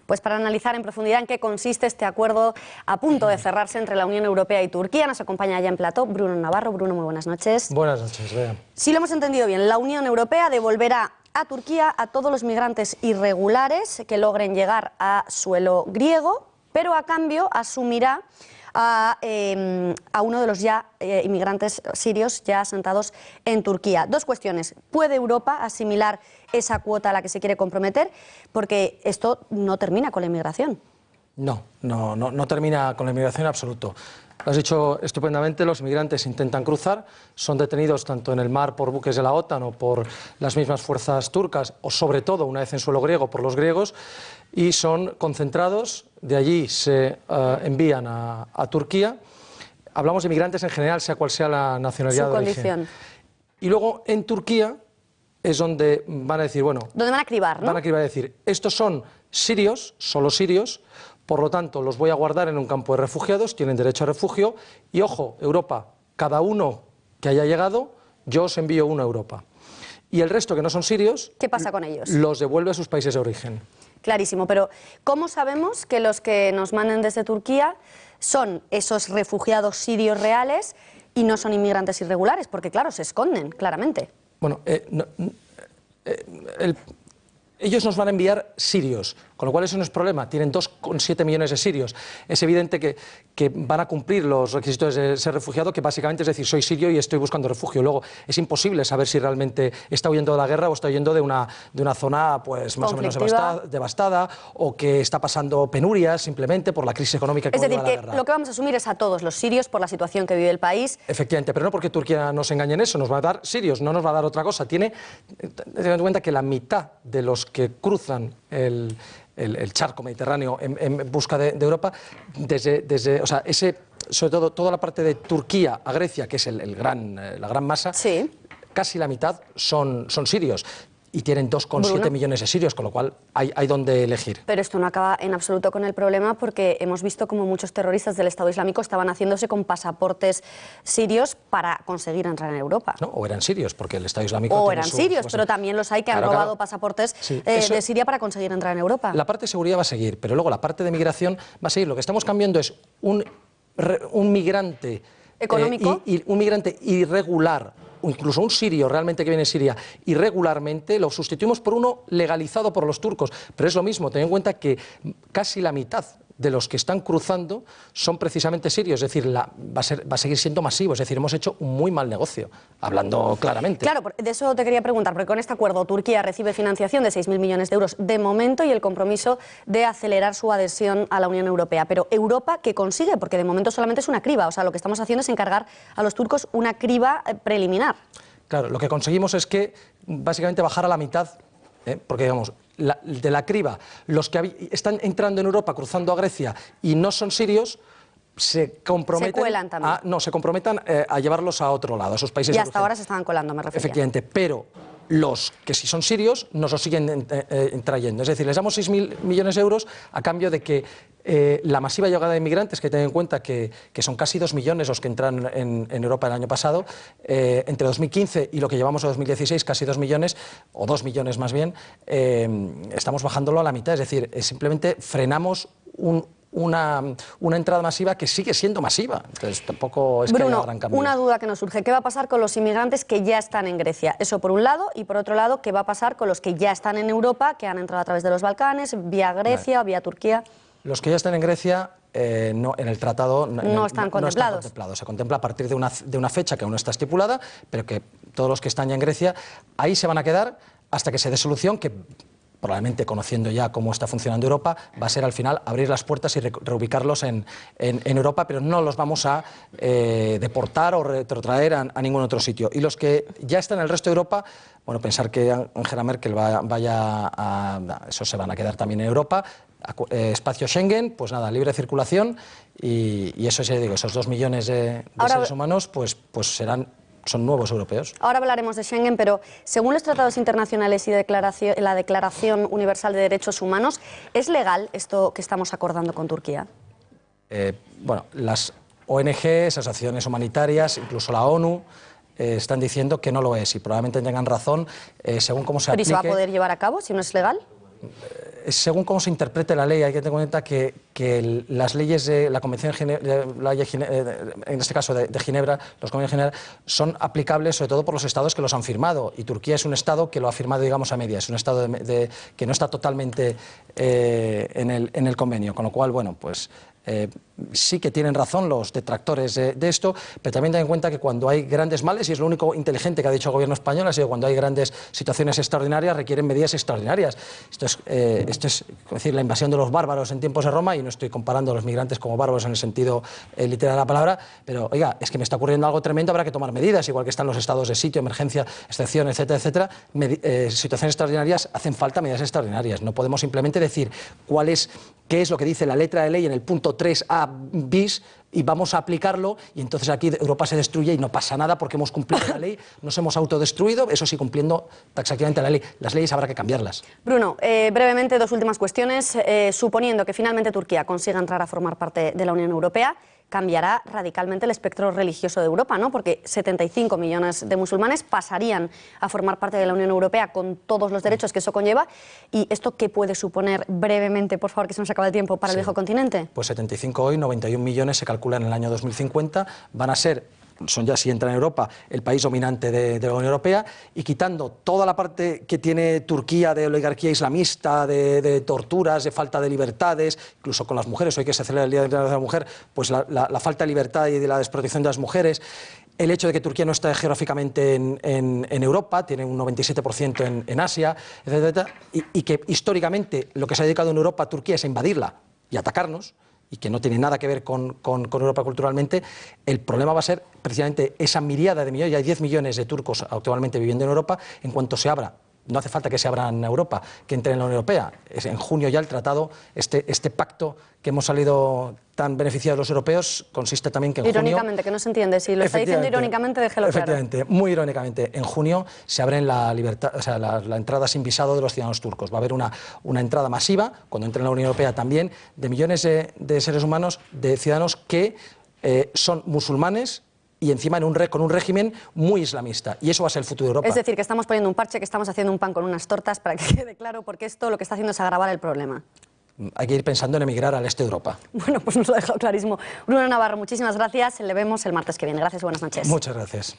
Pues para analizar en profundidad en qué consiste este acuerdo a punto de cerrarse entre la Unión Europea y Turquía, nos acompaña ya en plató Bruno Navarro. Bruno, muy buenas noches. Buenas noches, Bea. Si lo hemos entendido bien, la Unión Europea devolverá a Turquía a todos los migrantes irregulares que logren llegar a suelo griego, pero a cambio asumirá a uno de los inmigrantes sirios ya asentados en Turquía. Dos cuestiones. ¿Puede Europa asimilar esa cuota a la que se quiere comprometer? Porque esto no termina con la inmigración. No termina con la inmigración en absoluto. Lo has dicho estupendamente, los inmigrantes intentan cruzar, son detenidos tanto en el mar por buques de la OTAN o por las mismas fuerzas turcas, o sobre todo, una vez en suelo griego, por los griegos, y son concentrados, de allí se envían a Turquía. Hablamos de inmigrantes en general, sea cual sea la nacionalidad de origen. Y luego en Turquía es donde van a decir, bueno... Donde van a cribar, ¿no? Van a cribar, decir, estos son sirios, solo sirios, por lo tanto los voy a guardar en un campo de refugiados, tienen derecho a refugio, y ojo, Europa, cada uno que haya llegado, yo os envío uno a Europa. Y el resto que no son sirios... ¿Qué pasa con ellos? Los devuelve a sus países de origen. Clarísimo, pero ¿cómo sabemos que los que nos manden desde Turquía son esos refugiados sirios reales y no son inmigrantes irregulares? Porque claro, se esconden, claramente. Bueno, ellos nos van a enviar sirios, con lo cual eso no es problema, tienen 2,7 millones de sirios. Es evidente que van a cumplir los requisitos de ser refugiado, que básicamente es decir, soy sirio y estoy buscando refugio. Luego es imposible saber si realmente está huyendo de la guerra o está huyendo de una zona pues más o menos devastada, o que está pasando penurias simplemente por la crisis económica que conlleva la guerra. Es decir, que lo que vamos a asumir es a todos los sirios por la situación que vive el país. Efectivamente, pero no porque Turquía nos engañe en eso, nos va a dar sirios, no nos va a dar otra cosa. Teniendo en cuenta que la mitad de los que cruzan el charco mediterráneo en busca de Europa, o sea, sobre todo toda la parte de Turquía a Grecia, que es la gran masa, sí, casi la mitad son sirios. Y tienen 2,7 millones de sirios, con lo cual hay donde elegir. Pero esto no acaba en absoluto con el problema, porque hemos visto como muchos terroristas del Estado Islámico estaban haciéndose con pasaportes sirios para conseguir entrar en Europa. No, o eran sirios, porque el Estado Islámico... O eran sirios, pero también los hay que han robado pasaportes de Siria para conseguir entrar en Europa. La parte de seguridad va a seguir, pero luego la parte de migración va a seguir. Lo que estamos cambiando es un migrante... ¿Económico? Un migrante irregular, incluso un sirio realmente que viene de Siria irregularmente, lo sustituimos por uno legalizado por los turcos. Pero es lo mismo, ten en cuenta que casi la mitad de los que están cruzando son precisamente sirios, es decir, va a seguir siendo masivo, es decir, hemos hecho un muy mal negocio, hablando claramente. Claro, de eso te quería preguntar, porque con este acuerdo Turquía recibe financiación de 6.000 millones de euros de momento y el compromiso de acelerar su adhesión a la Unión Europea. Pero ¿Europa qué consigue? Porque de momento solamente es una criba, o sea, lo que estamos haciendo es encargar a los turcos una criba preliminar. Claro, lo que conseguimos es que básicamente bajara a la mitad, porque digamos... de la criba, los que están entrando en Europa cruzando a Grecia y no son sirios, se comprometan a llevarlos a otro lado, a sus países de origen. Y hasta ahora se estaban colando, me refiero. Efectivamente, pero los que sí son sirios nos los siguen trayendo. Es decir, les damos 6.000 millones de euros a cambio de que la masiva llegada de inmigrantes, que ten en cuenta que son casi 2 millones los que entraron en Europa el año pasado, entre 2015 y lo que llevamos a 2016, casi 2 millones, o 2 millones más bien, estamos bajándolo a la mitad. Es decir, simplemente frenamos una entrada masiva que sigue siendo masiva. Entonces tampoco es que haya gran cambio. Una duda que nos surge, ¿qué va a pasar con los inmigrantes que ya están en Grecia? Eso por un lado, y por otro lado, ¿qué va a pasar con los que ya están en Europa, que han entrado a través de los Balcanes, vía Grecia o vía Turquía? Los que ya están en Grecia, en el tratado no están contemplados. Se contempla a partir de una fecha que aún no está estipulada, pero que todos los que están ya en Grecia, ahí se van a quedar hasta que se dé solución, que probablemente, conociendo ya cómo está funcionando Europa, va a ser al final abrir las puertas y reubicarlos en Europa, pero no los vamos a deportar o retrotraer a ningún otro sitio. Y los que ya están en el resto de Europa, bueno, pensar que Angela Merkel esos se van a quedar también en Europa. Espacio Schengen, pues nada, libre circulación, y eso, ya digo, esos 2 millones de seres humanos pues son nuevos europeos. Ahora hablaremos de Schengen, pero según los tratados internacionales y la Declaración Universal de Derechos Humanos, ¿es legal esto que estamos acordando con Turquía? Bueno, las ONG, asociaciones humanitarias, incluso la ONU, están diciendo que no lo es, y probablemente tengan razón según cómo se aplique. ¿Pero y se va a poder llevar a cabo si no es legal? según cómo se interprete la ley, hay que tener en cuenta que las leyes de la Convención en este caso de Ginebra, los convenios de Ginebra, son aplicables sobre todo por los estados que los han firmado, y Turquía es un estado que lo ha firmado, digamos, a medias, es un estado que no está totalmente en el convenio, con lo cual, bueno, pues sí que tienen razón los detractores de esto, pero también ten en cuenta que cuando hay grandes males, y es lo único inteligente que ha dicho el gobierno español, ha sido cuando hay grandes situaciones extraordinarias, requieren medidas extraordinarias. Esto es decir, la invasión de los bárbaros en tiempos de Roma, y no estoy comparando a los migrantes como bárbaros en el sentido literal de la palabra, pero oiga, es que me está ocurriendo algo tremendo, habrá que tomar medidas, igual que están los estados de sitio, emergencia, excepción, etcétera, etcétera. Situaciones extraordinarias, hacen falta medidas extraordinarias. No podemos simplemente decir qué es lo que dice la letra de ley en el punto 3a bis y vamos a aplicarlo, y entonces aquí Europa se destruye y no pasa nada porque hemos cumplido la ley, nos hemos autodestruido, eso sí, cumpliendo taxativamente la ley. Las leyes habrá que cambiarlas. Bruno, brevemente, dos últimas cuestiones. Suponiendo que finalmente Turquía consiga entrar a formar parte de la Unión Europea, cambiará radicalmente el espectro religioso de Europa, ¿no? Porque 75 millones de musulmanes pasarían a formar parte de la Unión Europea con todos los derechos que eso conlleva. ¿Y esto qué puede suponer brevemente, por favor, que se nos acaba el tiempo, para el viejo continente? Pues 75 hoy, 91 millones se calcula en el año 2050, van a ser, son ya, si entran en Europa, el país dominante de la Unión Europea, y quitando toda la parte que tiene Turquía de oligarquía islamista, de torturas, de falta de libertades, incluso con las mujeres, hoy que se celebra el Día Internacional de la Mujer, pues la falta de libertad y de la desprotección de las mujeres, el hecho de que Turquía no está geográficamente en Europa, tiene un 97% en Asia, etcétera, y que históricamente lo que se ha dedicado en Europa a Turquía es a invadirla y atacarnos, y que no tiene nada que ver con Europa culturalmente. El problema va a ser precisamente esa miríada de millones, ya hay 10 millones de turcos actualmente viviendo en Europa, en cuanto se abra. No hace falta que se abra en Europa, que entre en la Unión Europea. Es en junio ya el tratado, este pacto que hemos salido tan beneficiados los europeos, consiste también que en junio... Irónicamente, que no se entiende. Si lo está diciendo irónicamente, déjelo claro. Efectivamente, muy irónicamente. En junio se abre la entrada sin visado de los ciudadanos turcos. Va a haber una entrada masiva, cuando entre en la Unión Europea también, de millones de seres humanos, de ciudadanos que son musulmanes, y encima con un régimen muy islamista. Y eso va a ser el futuro de Europa. Es decir, que estamos poniendo un parche, que estamos haciendo un pan con unas tortas, para que quede claro, porque esto lo que está haciendo es agravar el problema. Hay que ir pensando en emigrar al este de Europa. Bueno, pues nos lo ha dejado clarísimo. Bruno Navarro, muchísimas gracias. Le vemos el martes que viene. Gracias y buenas noches. Muchas gracias.